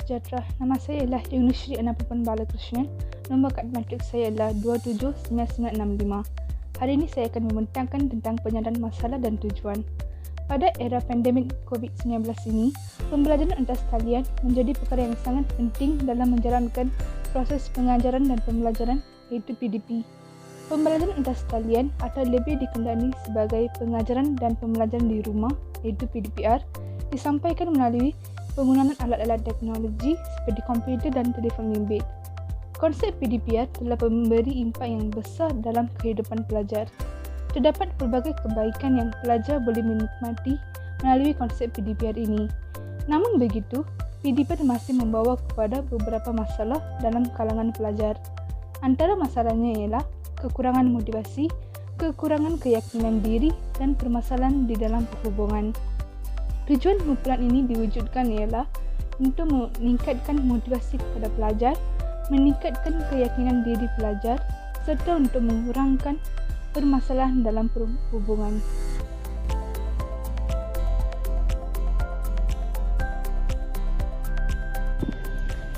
sejahtera. Nama saya ialah Yunusri Anapapan Balakrishnan. Nombor kad matrik saya ialah 279965. Hari ini saya akan membentangkan tentang penyadaran masalah dan tujuan. Pada era pandemik COVID-19 ini, pembelajaran antar sekalian menjadi perkara yang sangat penting dalam menjalankan proses pengajaran dan pembelajaran, iaitu PDP. Pembelajaran antar sekalian atau lebih dikenali sebagai pengajaran dan pembelajaran di rumah, iaitu PDPR, disampaikan melalui penggunaan alat-alat teknologi seperti komputer dan telefon bimbit. Konsep PDPR telah memberi impak yang besar dalam kehidupan pelajar. Terdapat pelbagai kebaikan yang pelajar boleh menikmati melalui konsep PDPR ini. Namun begitu, PDPR masih membawa kepada beberapa masalah dalam kalangan pelajar. Antara masalahnya ialah kekurangan motivasi, kekurangan keyakinan diri, dan permasalahan di dalam perhubungan. Tujuan kumpulan ini diwujudkan ialah untuk meningkatkan motivasi kepada pelajar, meningkatkan keyakinan diri pelajar, serta untuk mengurangkan permasalahan dalam perhubungan.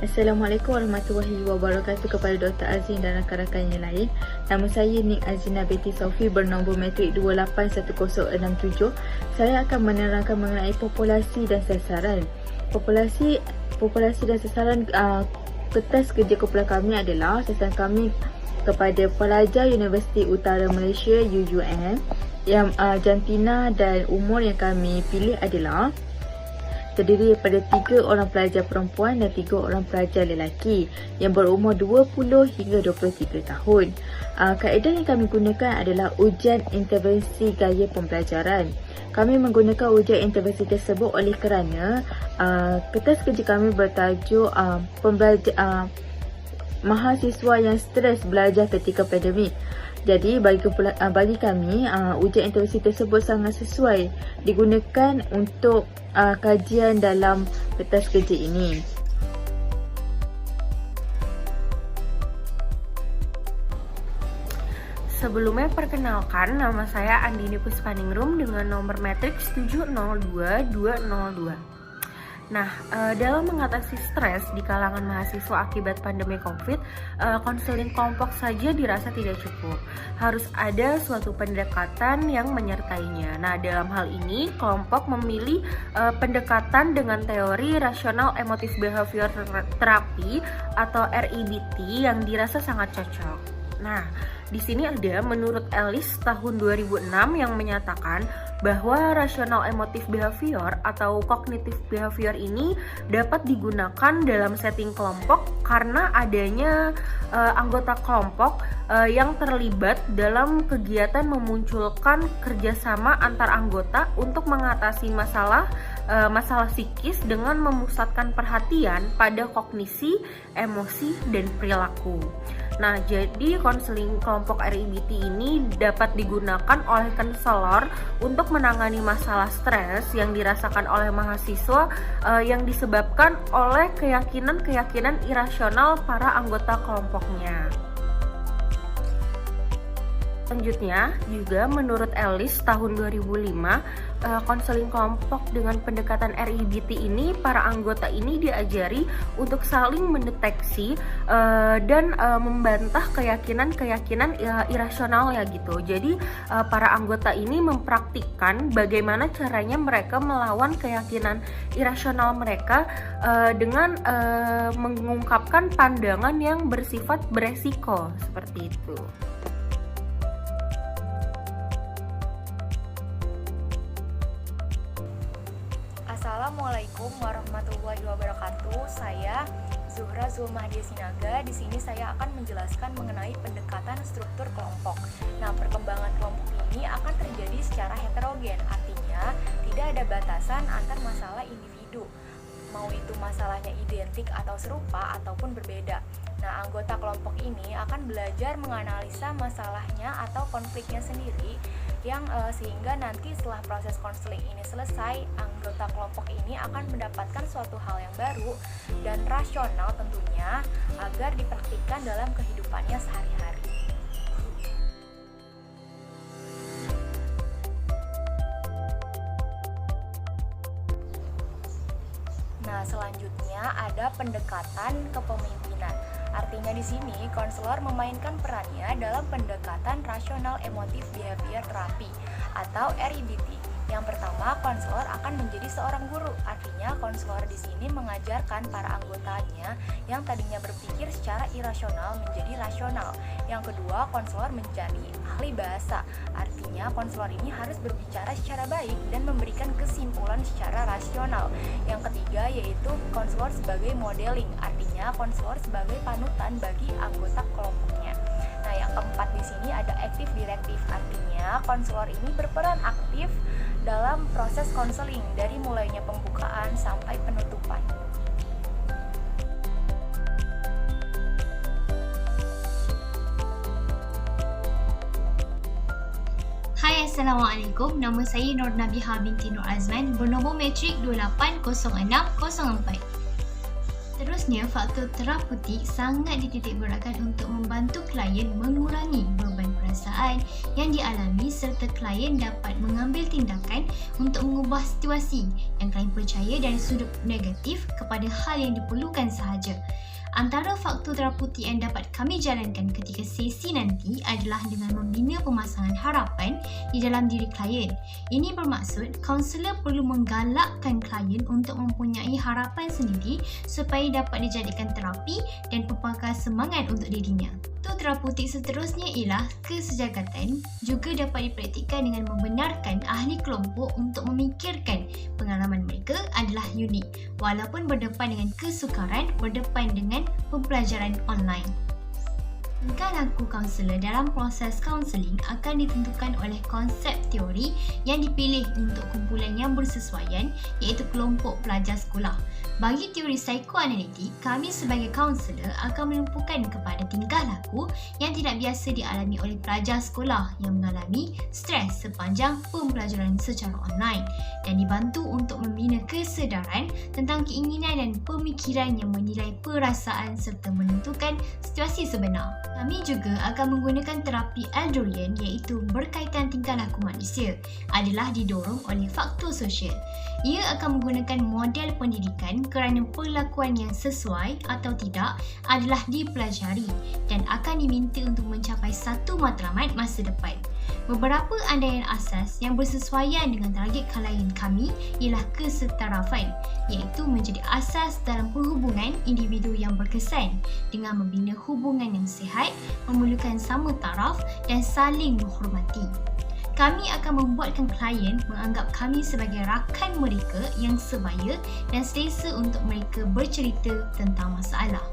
Assalamualaikum warahmatullahi wabarakatuh kepada Dr. Azin dan rakan-rakan yang lain. Nama saya Nik Azina binti Saufi bernombor matrik 281067. Saya akan menerangkan mengenai populasi dan sasaran. Populasi dan sasaran kertas kerja kumpulan kami adalah sasaran kami kepada pelajar Universiti Utara Malaysia UUM yang jantina dan umur yang kami pilih adalah terdiri daripada 3 orang pelajar perempuan dan 3 orang pelajar lelaki yang berumur 20 hingga 23 tahun. Kaedah yang kami gunakan adalah ujian intervensi gaya pembelajaran. Kami menggunakan ujian intervensi tersebut oleh kerana kertas kerja kami bertajuk mahasiswa yang stres belajar ketika pandemik. Jadi bagi kami ujian intervensi tersebut sangat sesuai digunakan untuk kajian dalam kertas kerja ini. Sebelumnya perkenalkan, nama saya Andini Puspaningrum dengan nomor matrik 702202. Nah, dalam mengatasi stres di kalangan mahasiswa akibat pandemi COVID, konseling kelompok saja dirasa tidak cukup. Harus ada suatu pendekatan yang menyertainya. Nah, dalam hal ini, kelompok memilih pendekatan dengan teori rasional emotif behavior therapy atau REBT yang dirasa sangat cocok. Nah, di sini ada menurut Ellis tahun 2006 yang menyatakan bahwa rasional emotif behavior atau kognitif behavior ini dapat digunakan dalam setting kelompok karena adanya anggota kelompok yang terlibat dalam kegiatan memunculkan kerjasama antar anggota untuk mengatasi masalah psikis dengan memusatkan perhatian pada kognisi, emosi, dan perilaku. Nah, jadi konseling kelompok REBT ini dapat digunakan oleh konselor untuk menangani masalah stres yang dirasakan oleh mahasiswa yang disebabkan oleh keyakinan-keyakinan irasional para anggota kelompoknya. Selanjutnya, juga menurut Ellis tahun 2005, konseling kelompok dengan pendekatan REBT ini, para anggota ini diajari untuk saling mendeteksi dan membantah keyakinan-keyakinan irasional ya gitu. Jadi para anggota ini mempraktikkan bagaimana caranya mereka melawan keyakinan irasional mereka dengan mengungkapkan pandangan yang bersifat beresiko seperti itu. Assalamualaikum warahmatullahi wabarakatuh. Saya Zuhra Zulmahdia Sinaga. Di sini saya akan menjelaskan mengenai pendekatan struktur kelompok. Nah, perkembangan kelompok ini akan terjadi secara heterogen, artinya tidak ada batasan antar masalah individu, mau itu masalahnya identik atau serupa ataupun berbeda. Nah, anggota kelompok ini akan belajar menganalisa masalahnya atau konfliknya sendiri yang sehingga nanti setelah proses konseling ini selesai, anggota kelompok ini akan mendapatkan suatu hal yang baru dan rasional tentunya agar dipraktikkan dalam kehidupannya sehari-hari. Nah, Nah, selanjutnya ada pendekatan kepemimpinan. Artinya di sini konselor memainkan perannya dalam pendekatan rasional emotif behavior therapy atau REBT. Yang pertama, konselor akan menjadi seorang guru. Artinya konselor di sini mengajarkan para anggotanya yang tadinya berpikir secara irasional menjadi rasional. Yang kedua, konselor menjadi ahli bahasa. Artinya konselor ini harus berbicara secara baik dan memberikan kesimpulan secara rasional. Yang ketiga yaitu konselor sebagai modeling. Artinya konselor sebagai panutan bagi anggota kelompoknya. Nah, yang keempat di sini ada aktif direktif. Artinya konselor ini berperan aktif dalam proses konseling dari mulainya pembukaan sampai penutupan. Hai, Assalamualaikum. Nama saya Nur Nabiha binti Nur Azman, bernombor matrik 280604. Seterusnya, faktor terapeutik sangat dititik beratkan untuk membantu klien mengurangi beban perasaan yang dialami serta klien dapat mengambil tindakan untuk mengubah situasi yang klien percaya dari sudut negatif kepada hal yang diperlukan sahaja. Antara faktor terapeutik yang dapat kami jalankan ketika sesi nanti adalah dengan membina pemasangan harapan di dalam diri klien. Ini bermaksud kaunselor perlu menggalakkan klien untuk mempunyai harapan sendiri supaya dapat dijadikan terapi dan pembakar semangat untuk dirinya. Faktor terapeutik seterusnya ialah kesejahteraan, juga dapat dipraktikkan dengan membenarkan ahli kelompok untuk memikirkan pengalaman mereka adalah unik walaupun berdepan dengan kesukaran berdepan dengan pembelajaran online. Tingkah laku kaunselor dalam proses kaunseling akan ditentukan oleh konsep teori yang dipilih untuk kumpulan yang bersesuaian, iaitu kelompok pelajar sekolah. Bagi teori psikoanalitik, kami sebagai kaunselor akan menumpukan kepada tingkah laku yang tidak biasa dialami oleh pelajar sekolah yang mengalami stres sepanjang pembelajaran secara online dan dibantu untuk membina kesedaran tentang keinginan dan pemikiran yang menilai perasaan serta menentukan situasi sebenar. Kami juga akan menggunakan terapi Eldorian, iaitu berkaitan tingkah laku manusia adalah didorong oleh faktor sosial. Ia akan menggunakan model pendidikan kerana perlakuan yang sesuai atau tidak adalah dipelajari dan akan diminta untuk mencapai satu matlamat masa depan. Beberapa andaian asas yang bersesuaian dengan target klien kami ialah kesetarafan, iaitu menjadi asas dalam perhubungan individu yang berkesan dengan membina hubungan yang sihat, memerlukan sama taraf dan saling menghormati. Kami akan membuatkan klien menganggap kami sebagai rakan mereka yang sebaya dan selesa untuk mereka bercerita tentang masalah.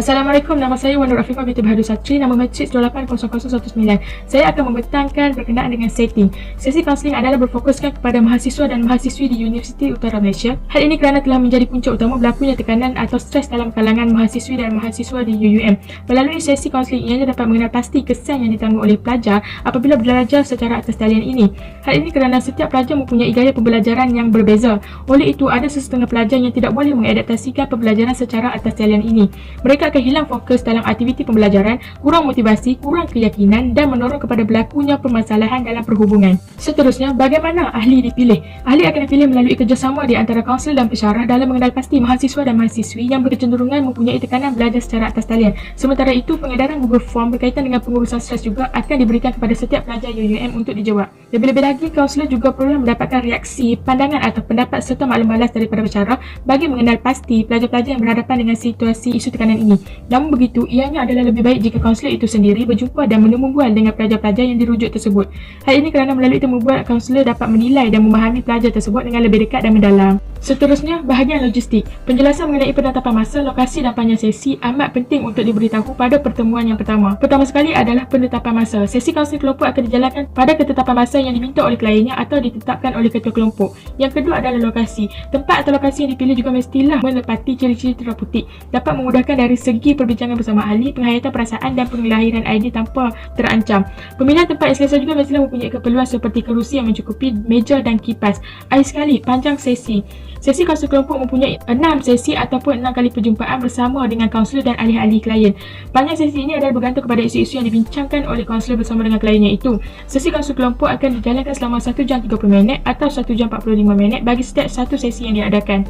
Assalamualaikum, nama saya Wan Nur Afifah binti Bahadur Satri, nama matrik 280019. Saya akan membentangkan berkenaan dengan setting. Sesi kaunseling adalah berfokuskan kepada mahasiswa dan mahasiswi di Universiti Utara Malaysia. Hal ini kerana telah menjadi punca utama berlakunya tekanan atau stres dalam kalangan mahasiswi dan mahasiswa di UUM. Melalui sesi kaunseling ini dapat mengenal pasti kesan yang ditanggung oleh pelajar apabila belajar secara atas talian ini. Hal ini kerana setiap pelajar mempunyai gaya pembelajaran yang berbeza. Oleh itu, ada sesetengah pelajar yang tidak boleh mengadaptasikan pembelajaran secara atas talian ini. Mereka akan hilang fokus dalam aktiviti pembelajaran, kurang motivasi, kurang keyakinan dan mendorong kepada berlakunya permasalahan dalam perhubungan. Seterusnya, bagaimana ahli dipilih? Ahli akan dipilih melalui kerjasama di antara kaunselor dan pensyarah dalam mengenal pasti mahasiswa dan mahasiswi yang berkecenderungan mempunyai tekanan belajar secara atas talian. Sementara itu, pengedaran Google Form berkaitan dengan pengurusan stres juga akan diberikan kepada setiap pelajar UUM untuk dijawab. Lebih-lebih lagi, kaunselor juga perlu mendapatkan reaksi, pandangan atau pendapat serta maklum balas daripada pensyarah bagi mengenal pasti pelajar-pelajar yang berhadapan dengan situasi isu tekanan ini. Namun begitu, ianya adalah lebih baik jika kaunselor itu sendiri berjumpa dan menemu bual dengan pelajar-pelajar yang dirujuk tersebut. Hal ini kerana melalui itu membuat kaunselor dapat menilai dan memahami pelajar tersebut dengan lebih dekat dan mendalam. Seterusnya, bahagian logistik. Penjelasan mengenai penetapan masa, lokasi dan panjang sesi amat penting untuk diberitahu pada pertemuan yang pertama. Pertama sekali adalah penetapan masa. Sesi kaunseling kelompok akan dijalankan pada ketetapan masa yang diminta oleh kliennya atau ditetapkan oleh ketua kelompok. Yang kedua adalah lokasi. Tempat atau lokasi yang dipilih juga mestilah menepati ciri-ciri terapeutik. Dapat memudahkan dari segi perbincangan bersama ahli, penghayatan perasaan dan penglahiran idea tanpa terancam. Pemilihan tempat yang selesa juga mestilah mempunyai keperluan seperti kerusi yang mencukupi, meja dan kipas. Akhir sekali, panjang sesi. Sesi kaunselor kelompok mempunyai 6 sesi ataupun 6 kali perjumpaan bersama dengan kaunselor dan ahli-ahli klien. Panjang sesi ini adalah bergantung kepada isu-isu yang dibincangkan oleh kaunselor bersama dengan kliennya itu. Sesi kaunselor kelompok akan dijalankan selama 1 jam 30 minit atau 1 jam 45 minit bagi setiap satu sesi yang diadakan.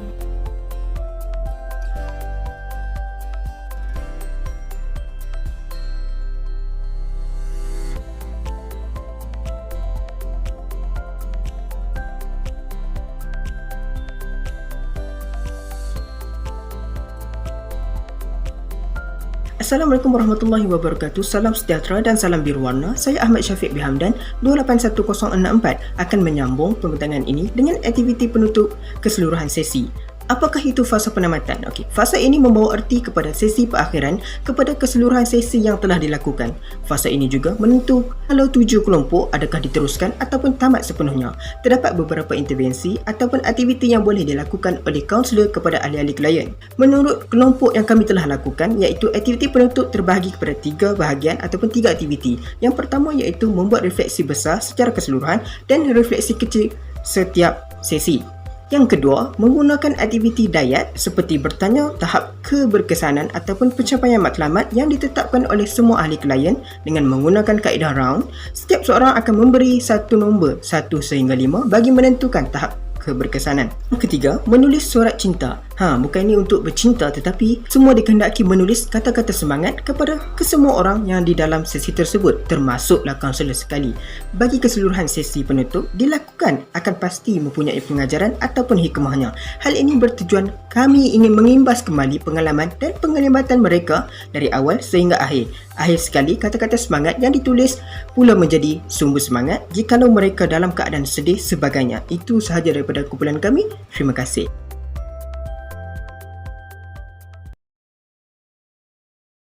Assalamualaikum warahmatullahi wabarakatuh. Salam sejahtera dan salam biru warna. Saya Ahmad Syafiq Bihamdan 281064 akan menyambung pembincangan ini dengan aktiviti penutup keseluruhan sesi. Apakah itu fasa penamatan? Okey, fasa ini membawa erti kepada sesi perakhiran kepada keseluruhan sesi yang telah dilakukan. Fasa ini juga menentu kalau tuju kelompok adakah diteruskan ataupun tamat sepenuhnya. Terdapat beberapa intervensi ataupun aktiviti yang boleh dilakukan oleh kaunselor kepada ahli-ahli klien. Menurut kelompok yang kami telah lakukan, iaitu aktiviti penutup terbahagi kepada 3 bahagian ataupun 3 aktiviti. Yang pertama iaitu membuat refleksi besar secara keseluruhan dan refleksi kecil setiap sesi. Yang kedua, menggunakan aktiviti dayat seperti bertanya tahap keberkesanan ataupun pencapaian matlamat yang ditetapkan oleh semua ahli klien dengan menggunakan kaedah round. Setiap seorang akan memberi satu nombor 1 sehingga 5 bagi menentukan tahap keberkesanan. Yang ketiga, menulis surat cinta. Bukan ini untuk bercinta tetapi semua dikehendaki menulis kata-kata semangat kepada kesemua orang yang di dalam sesi tersebut, termasuklah kaunselor sekali. Bagi keseluruhan sesi penutup dilakukan akan pasti mempunyai pengajaran ataupun hikmahnya. Hal ini bertujuan kami ingin mengimbas kembali pengalaman dan penglibatan mereka dari awal sehingga akhir. Akhir sekali, kata-kata semangat yang ditulis pula menjadi sumber semangat jikalau mereka dalam keadaan sedih sebagainya. Itu sahaja daripada kumpulan kami. Terima kasih.